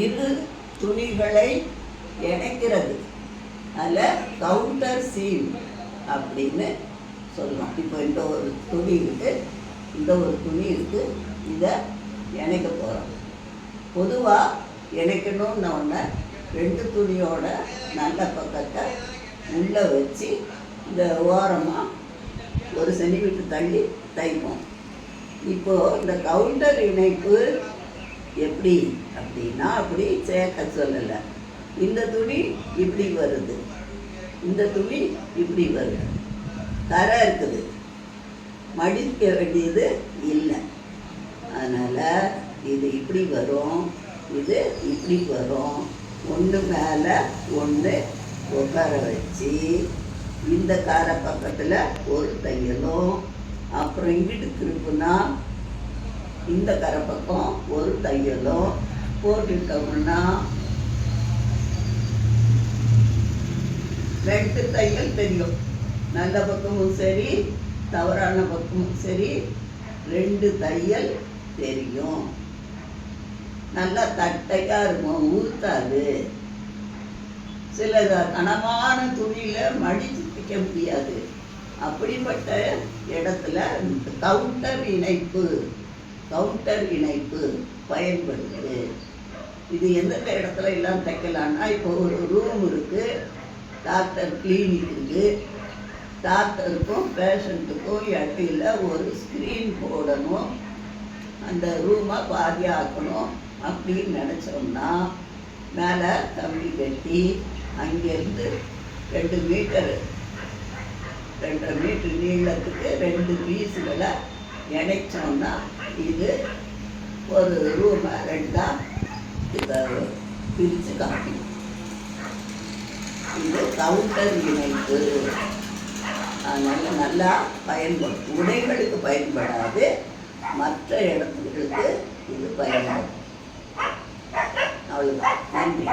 இரு துணிகளை இணைக்கிறது. அதில் கவுண்டர் சீம் அப்படின்னு சொல்லணும். இப்போ இந்த ஒரு துணி இருக்குது, இந்த ஒரு துணி இருக்குது, இதை இணைக்க போகிறோம். பொதுவாக இணைக்கணுன்னொன்னே 2 துணியோட நல்ல பக்கத்தை உள்ளே வச்சு இந்த ஓரமாக 1 சென்டிமீட்டர் தள்ளி தைப்போம். இப்போது இந்த கவுண்டர் இணைப்பு எப்படி அப்படின்னா, அப்படி சேர்க்க சொல்லலை. இந்த துணி இப்படி வருது, இந்த துணி இப்படி வருது, தரை இருக்குது, மடிக்க வேண்டியது இல்லை. அதனால் இது இப்படி வரும், இது இப்படி வரும். ஒன்று மேலே ஒன்று உட்கார வச்சு இந்த காரை பக்கத்தில் ஒரு தையலும், அப்புறம் இங்கிட்டு திருப்புனா இந்த கரை பக்கம் ஒரு தையலும் போட்டுட்டோம்னா 2 தையல் தெரியும். நல்ல பக்கமும் சரி, தவறான பக்கமும் சரி, 2 தையல் தெரியும். நல்லா தட்டையாக இருக்கும், ஊத்தாது. சில கனமான துணியில் மடித்து தைக்க முடியாது. அப்படிப்பட்ட இடத்துல கவுண்டர் இணைப்பு பயன்படுது. இது எந்தெந்த இடத்துல எல்லாம் தைக்கலான்னா, இப்போ ஒரு ரூம் இருக்குது, டாக்டர் கிளினிக் இருக்குது, டாக்டருக்கும் பேஷண்ட்டுக்கும் இடையில ஒரு ஸ்க்ரீன் போடணும், அந்த ரூமை பாதியாக்கணும் அப்படின்னு நினச்சோம்னா மேலே கம்பி கட்டி அங்கேருந்து 2 மீட்டர் 2.5 மீட்டர் நீளத்துக்கு 2 பீஸுகளை இணைச்சோம்னா இது ஒரு ரூமை 2ஆக பிரித்து காட்டும். இது கவுண்டர் இணைப்பு. அதனால் நல்லா பயன்படும். உடைகளுக்கு பயன்படாது, மற்ற இடத்துகளுக்கு இது பயன்படும். அவ்வளோதான். நன்றி.